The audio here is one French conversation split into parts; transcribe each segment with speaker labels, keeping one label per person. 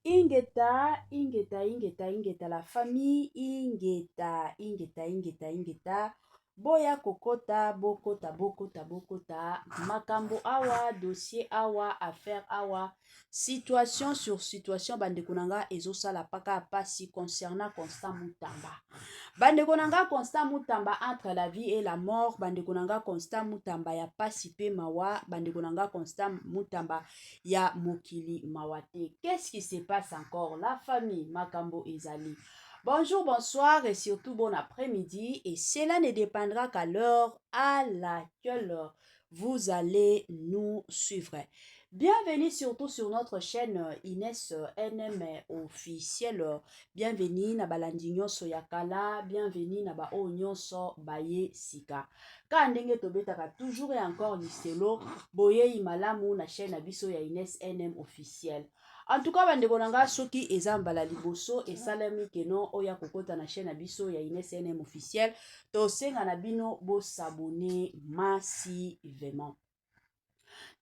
Speaker 1: Ingeta, la famille, Ingeta. Boya kokota, bokota. Makambo awa, dossier awa, affaire awa. Situation sur situation, bandekonanga, ezosala paka pasi concernant Constant Mutamba. Bandekonanga Constant Mutamba entre la vie et la mort. Bandekonanga Constant Mutamba ya pasi pe mawa. Bandekonanga Constant Mutamba ya mokili mawate. Qu'est-ce qui se passe encore? La famille Makambo Ezali. Bonjour, bonsoir et surtout bon après-midi. Et cela ne dépendra qu'à l'heure à laquelle vous allez nous suivre. Bienvenue surtout sur notre chaîne Inès NM officielle. Bienvenue na balandinyo soyakala. Bienvenue na ba onyoso baye sika. Kandenge tobetaka toujours et encore liselo. Boye imalamu na chaîne abiso ya Inès NM officielle. En tout cas, bandekonanga soki ezambala liboso et salami keno oya kokota na chaîne abiso ya Inès NM officielle. To senga na bino bo s'abonner massivement.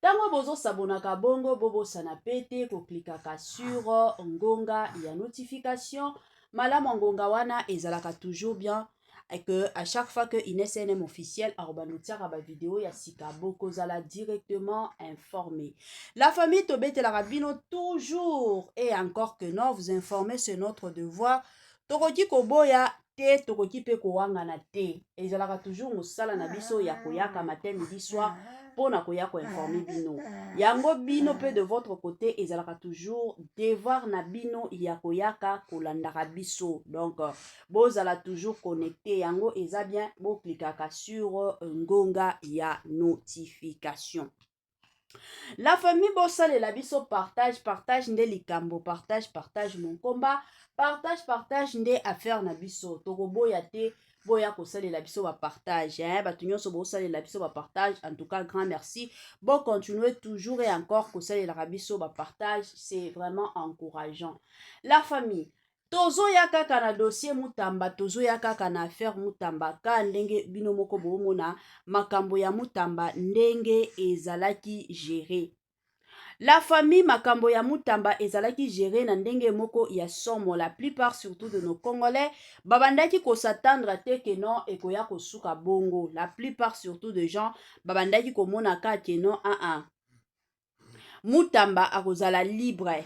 Speaker 1: Tango bozo sabonaka bongo bobo sana pete ko klikaka sur ngonga ya notification. Malamu ngonga wana ezalaka toujours bien et que à chaque fois que Inès NM officiel arobanotiaka ba vidéo ya sika boko zala directement informé. La famille tobete la rabino toujours et encore que non vous informer c'est notre devoir. Tokoki koboya te tokoki pe kowanga na te. Ezalaka toujours mosala na biso ya koyaka matin midi soir. Pona koya ko informer bino. Yango bino pe de votre côté ezalaka toujours devoir na bino ya koyaka kolandaka biso. Donc bozala toujours connecté yango eza bien bo klikaka sur ngonga ya notification. La famille bossale la biso partage nde likambo partage mon combat partage nde affaire na biso tokoboya te boya kosale la biso ba partage batunyo so bosale la biso ba partage en tout cas grand merci bon continuez toujours et encore kosale la biso ba partage c'est vraiment encourageant. La famille tozo ya kaka na dossier Mutamba tozo ya kaka na affaire Mutamba ka ndenge bino moko bomona makambo ya Mutamba ndenge ezalaki géré. La famille Makambo ya Mutamba ezalaki géré na ndenge moko ya somo. La plupart surtout de nos Congolais babandaki ko s'attendre te que non ekoya ko suka bongo. La plupart surtout de gens babandaki ko mona ka que non Mutamba akozala libre.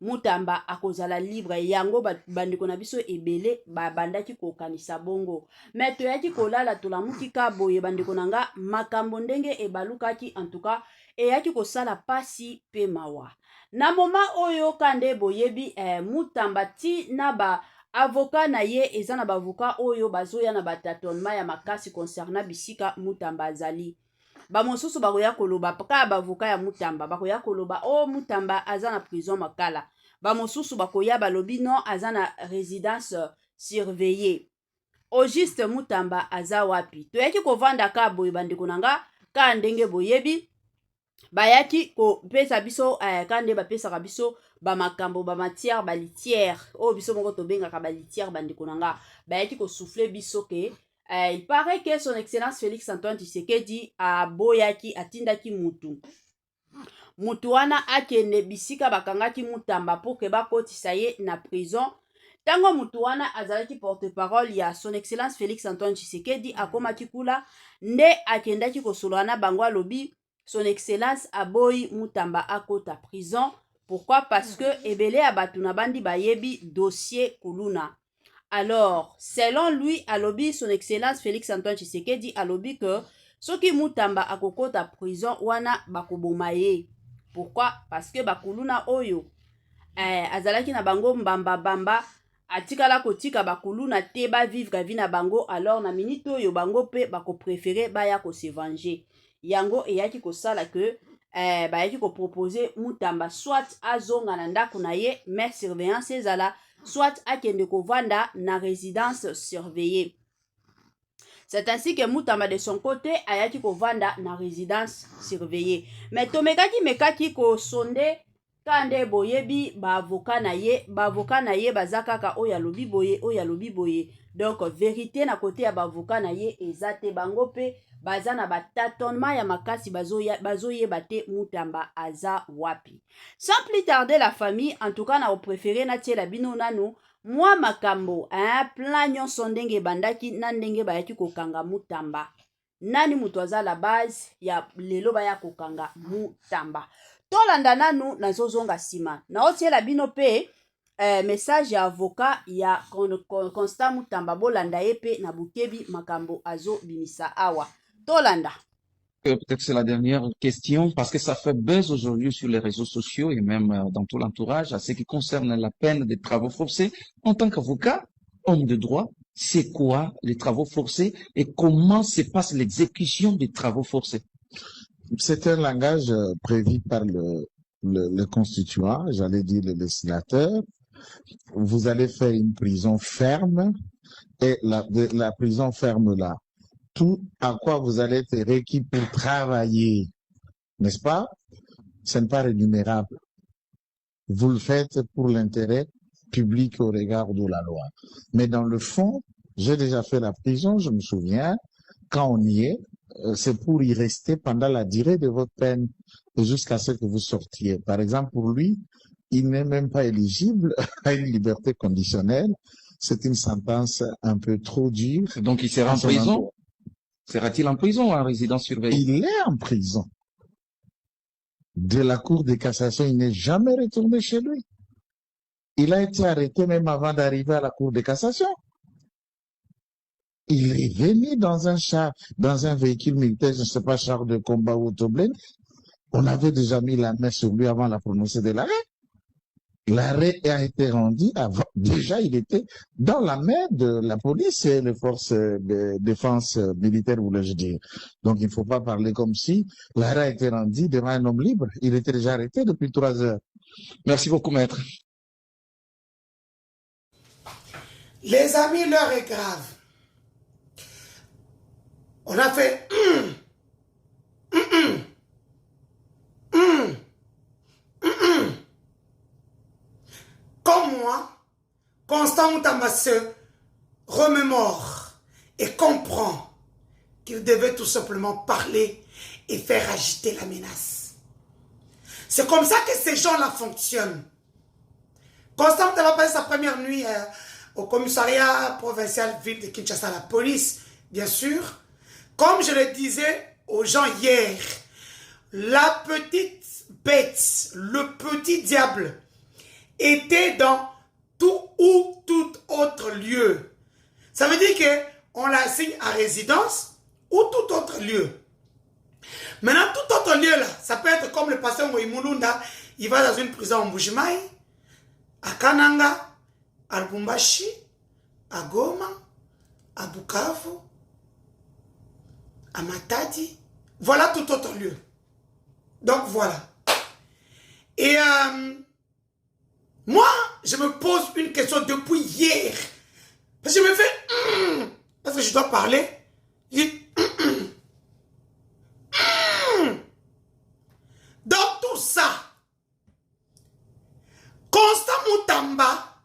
Speaker 1: Mutamba akozala libre yango bandeko na biso ebele babandaki ko kanisa bongo. Mais toyaki kolala tolamuki ka boye bandeko nanga makambo ndenge ebalukaki en tout cas eyaki kosala pasi pe mawa. Na moma oyo kande boyebi Mutamba ti na ba avocat na ye eza na ba avocat oyo bazoya na batatonnement ya makasi concernant bisika Mutamba azali. Ba mosusu bakoya koloba ka ba avocat ya Mutamba bakoya koloba Mutamba aza na prison makala. Ba mosusu bakoya balobi non aza na résidence surveillée. Au juste Mutamba aza wapi. Toyaki kovanda ka boye bandeko nanga ka ndenge boyebi bayaki ko pesa biso kande ba pesa biso ba makambo ba matière ba litière biso moko to benga ka ba litière bandeko nanga bayaki ko souffler biso ke il paraît que son excellence Félix Antoine Tshisekedi a boyaki atindaki mutu wana akende bisika bakangaki Mutamba pour que bakotisa ye na prison. Tango mutu wana azalaki porte-parole ya son excellence Félix Antoine Tshisekedi akomaki kula nde akendaki kosolana bango alobi son excellence aboyi Mutamba akota prison. Pourquoi? Parce que ebele abatuna bandi bayebi dossier kuluna. Alors, selon lui, alobi son excellence Félix Antoine Tshisekedi alobi que soki Mutamba akokota prison wana bakoboma ye. Pourquoi? Parce que bakuluna oyo azalaki na bango mbamba atikala kotika bakuluna te ba vivre vie na bango. Alors na minute oyo bango pe bako préférer baya ko se venger. Yango eyaki kosala que bayaki ko proposer Mutamba soit azonga na ndako na ye mais surveillance ezala soit akende kovanda na résidence surveillée. C'est ainsi que Mutamba de son côté ayaki kovanda na résidence surveillée. Mais mekaki ko sonde kande boyebi ba avocat na ye bazakaka oya lobi boye. Donc vérité na côté ya ba avocat na ye ezate bango pe baza na batatonnement ya makasi bazoyeba te Mutamba aza wapi. Sans plus tarder la famille, en tout cas na opréféré natiela bino nanu mwa makambo plan nyonso ndenge ebandaki na ndenge bayaki kokanga Mutamba. Nani mutu aza la base ya lelo baya kokanga Mutamba. Tolanda nanu nazozonga sima na otiela bino pe message ya avocat ya Constant Mutamba bolanda ye pe na bukebi makambo azo bimisa awa. Tolanda.
Speaker 2: Peut-être c'est la dernière question parce que ça fait buzz aujourd'hui sur les réseaux sociaux et même dans tout l'entourage à ce qui concerne la peine des travaux forcés. En tant qu'avocat, homme de droit, c'est quoi les travaux forcés et comment se passe l'exécution des travaux forcés?
Speaker 3: C'est un langage prévu par le constituant, j'allais dire le législateur. Vous allez faire une prison ferme et la prison ferme là, tout à quoi vous allez être requis pour travailler, n'est-ce pas? Ce n'est pas rémunérable. Vous le faites pour l'intérêt public au regard de la loi. Mais dans le fond, j'ai déjà fait la prison, je me souviens, quand on y est, c'est pour y rester pendant la durée de votre peine jusqu'à ce que vous sortiez. Par exemple, pour lui, il n'est même pas éligible à une liberté conditionnelle. C'est une sentence un peu trop dure.
Speaker 2: Donc il sera en prison? Sera-t-il en prison ou en résidence surveillée?
Speaker 3: Il est en prison. De la Cour de cassation, il n'est jamais retourné chez lui. Il a été arrêté même avant d'arriver à la Cour de cassation. Il est venu dans un véhicule militaire, je ne sais pas, char de combat ou autoblène. On avait déjà mis la main sur lui avant la prononcée de l'arrêt. L'arrêt a été rendu avant. Déjà, il était dans la main de la police et les forces de défense militaire, voulais-je dire. Donc, il ne faut pas parler comme si l'arrêt a été rendu devant un homme libre. Il était déjà arrêté depuis 3 heures.
Speaker 2: Merci beaucoup, maître.
Speaker 4: Les amis, l'heure est grave. On a fait Comme moi, Constant Mutamba se remémore et comprend qu'il devait tout simplement parler et faire agiter la menace. C'est comme ça que ces gens-là fonctionnent. Constant Mutamba a passé sa première nuit au commissariat provincial ville de Kinshasa, la police, bien sûr. Comme je le disais aux gens hier, la petite bête, le petit diable, était dans tout ou tout autre lieu. Ça veut dire qu'on l'assigne à résidence ou tout autre lieu. Maintenant, tout autre lieu là, ça peut être comme le pasteur Moïmoulunda, il va dans une prison en Mbujimaï, à Kananga, à Lubumbashi, à Goma, à Bukavu, à Matadi. Voilà tout autre lieu. Donc voilà. Et moi, je me pose une question depuis hier. Parce que je me fais... parce que je dois parler. Je dis... Dans tout ça, Constant Mutamba,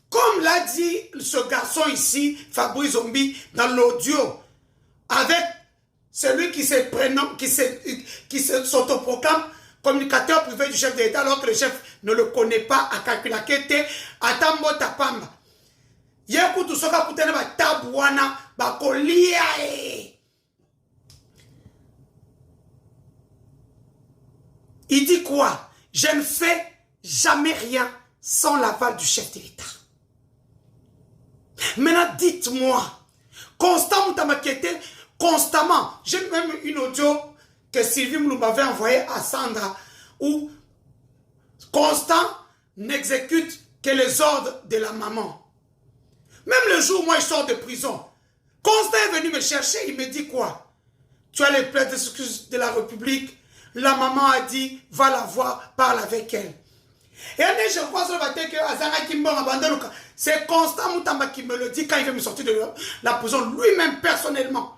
Speaker 4: comme l'a dit ce garçon ici, Fabrice Zombi, dans l'audio, avec celui qui se prénomme, qui s'autoproclame communicateur privé du chef de l'État, alors que le chef ne le connaît pas, à calculaker, à Tambo Tapamba. Yekutu soka kutene ba tabuana, ba kolia Il dit quoi? Je ne fais jamais rien sans l'aval du chef de l'État. Maintenant, dites-moi, Constant Mutamba qui était constamment, j'ai même une audio que Sylvie nous m'avait envoyée à Sandra, où Constant n'exécute que les ordres de la maman. Même le jour où moi je sors de prison, Constant est venu me chercher, il me dit quoi? Tu as les plaies d'excuse de la République, la maman a dit, va la voir, parle avec elle. Et je crois sur le que Azara Kimbon c'est Constant Mutamba qui me le dit quand il veut me sortir de la prison, lui-même personnellement.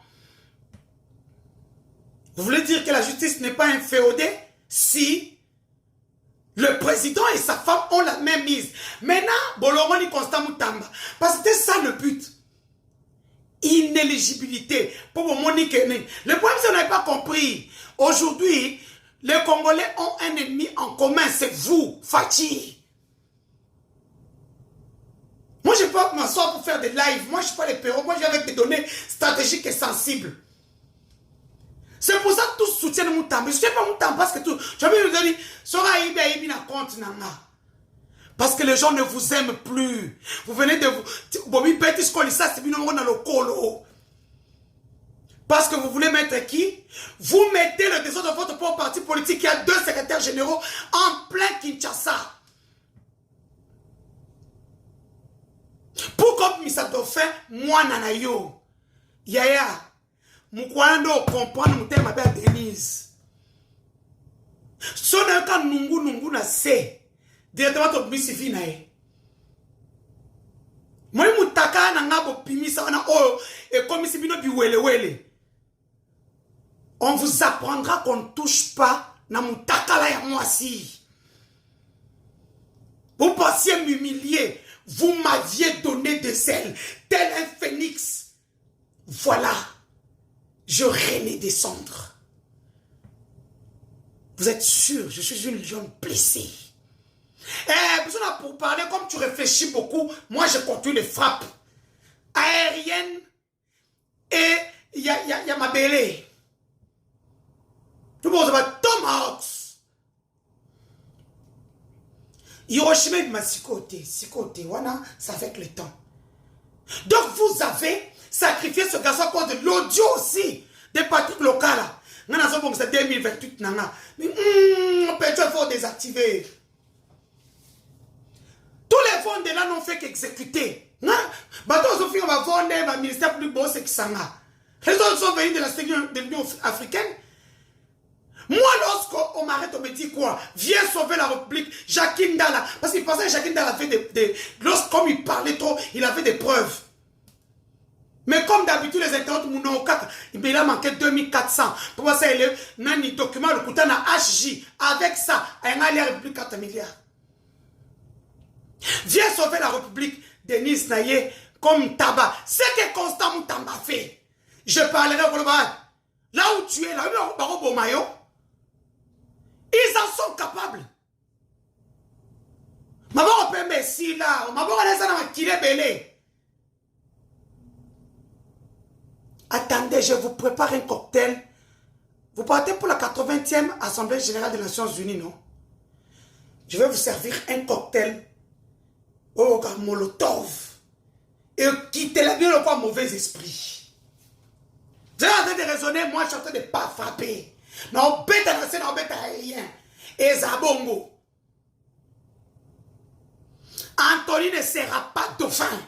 Speaker 4: Vous voulez dire que la justice n'est pas inféodée si le président et sa femme ont la même mise. Maintenant, Bolomoni Constant Mutamba. Parce que c'était ça le but. inéligibilité. Pour vous montrer. Le problème, c'est que vous n'avez pas compris. Aujourd'hui, les Congolais ont un ennemi en commun, c'est vous, Fatih. Moi, je ne peux pas m'asseoir pour faire des lives. Moi, je ne suis pas les perros. Moi, je viens avec des données stratégiques et sensibles. C'est pour ça que tous soutiennent Moutambe. Je ne sais pas Moutambe parce que tout. Je vais vous dire, Sora Ibi na compte nanga. Parce que les gens ne vous aiment plus. Vous venez de vous. Bobi Petit Skolissa, c'est bien dans le colo. Parce que vous voulez mettre qui? Vous mettez le désordre de votre propre parti politique qui a 2 secrétaires généraux en plein Kinshasa. Pour comme Missa Dauphin, moi nanayo. Yaya. Moukwando comprendre mon thème avec Denise. Si on a un cas nungu na se. Directement to misifi na e. Moi moutaka na ngabo pimisa na o et comme si bino bi wele. On vous apprendra qu'on ne touche pas na moutaka la ya moi si. Vous pensiez m'humilier. Vous m'aviez donné des ailes, tel un phénix. Voilà, je renais des cendres. Vous êtes sûr, je suis une lionne blessée. Pour parler, comme tu réfléchis beaucoup, moi je continue les frappes aériennes et il y a ma bélée. Tout le monde va Tomahawks. Hiroshima et Masikote, voilà, ça fait le temps. Donc vous avez sacrifié ce garçon à cause de l'audio aussi des partis locaux. Nous avons 2028. On peut il faut désactiver. Tous les fonds de là n'ont fait qu'exécuter. Bateau Sophie, on va vendre le ministère public, c'est qui s'en a. Les autres sont venus de l'Union africaine. Moi, lorsqu'on m'arrête, on me dit quoi? Viens sauver la République, Jacques Ndala. Parce qu'il pensait que Jacques Ndala avait comme il parlait trop, il avait des preuves. Mais comme d'habitude, les internautes, il a manqué 2400. Pour moi, c'est le document, le Koutana HJ. Avec ça, il y a la République 4 milliards. Viens sauver la République, Denis Naye, comme tabac. C'est que Constant Moutamba fait. Je parlerai au global. Là où tu es, là où Mayo. Ils en sont capables. Maman, on peut messi là. Maman, on est dans un kilé belé. Attendez, je vous prépare un cocktail. Vous partez pour la 80e Assemblée Générale des Nations Unies, non? Je vais vous servir un cocktail au Molotov. Et quittez-la bien le pas mauvais esprit. Vous êtes en train de raisonner, moi je suis en train de ne pas frapper. Non, bête à lancer, non, bête à rien. Et Zabongo. Anthony ne sera pas dauphin.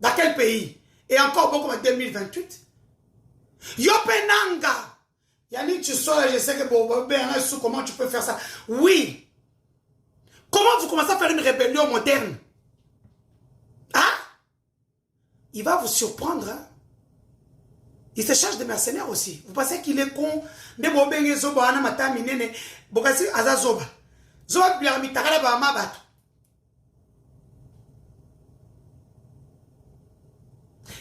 Speaker 4: Dans quel pays? Et encore beaucoup en 2028. Yopenanga. Yannick, tu sors, je sais que comment tu peux faire ça? Oui. Comment vous commencez à faire une rébellion moderne? Hein? Il va vous surprendre, hein? Il se charge de mercenaires aussi. Vous pensez qu'il est con?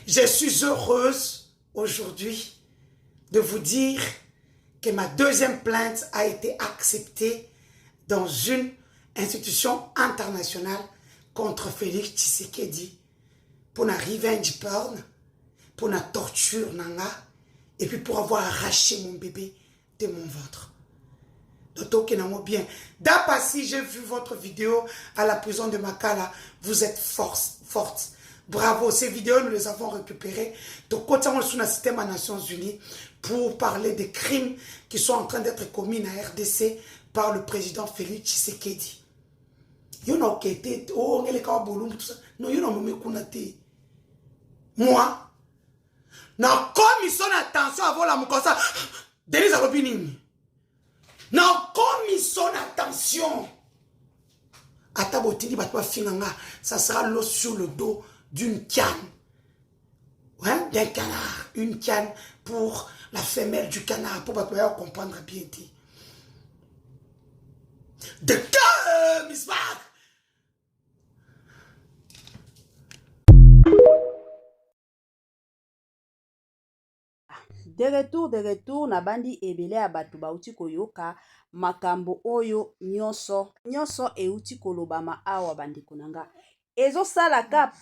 Speaker 4: Je suis heureuse aujourd'hui de vous dire que ma 2e plainte a été acceptée dans une institution internationale contre Félix Tshisekedi pour la revenge porn, pour la torture nanga, et puis pour avoir arraché mon bébé de mon ventre. Donc, bien. D'après si j'ai vu votre vidéo à la prison de Makala, vous êtes forte. Bravo, ces vidéos, nous les avons récupérées. Donc, quand on est sous le système des Nations Unies pour parler des crimes qui sont en train d'être commis en RDC par le président Félix Tshisekedi. Moi, na commission d'attention avant la moukosa, Denise Alobinini. Na commission d'attention. Atabotini batwa finanga, ça sera l'eau sur le dos d'une canne. Hein? D'un canard. Une canne pour la femelle du canard, pour batwa comprendre bien dit. De cœur, Miss Mark.
Speaker 1: de retour na bandi ebele ya bato bauti koyoka makambo oyo nyonso euti kolobama awa bandeko na nga. Ezosalaka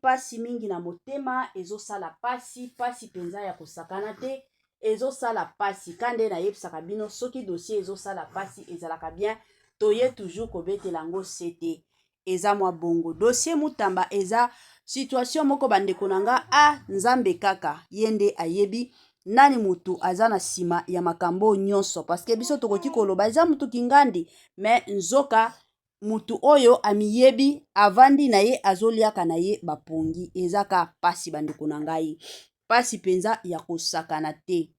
Speaker 1: pasi mingi na motema, ezosala pasi penza ya kosakana te, ezosala pasi kande na yebisaka bino soki dossier ezosala pasi ezalaka bien toye toujours kobetela yango sete eza mwa bongo. Dossier Mutamba eza situation moko bandeko na nga nzambe kaka yende ayebi nani mutu aza na sima ya makambo nyonso, parce que biso tokoki koloba eza mutu kingandi mais nzoka mutu oyo amiyebi avandi na ye azoliaka na ye bapongi ezaka pasi bandeko na ngai, pasi penza ya kosakana te.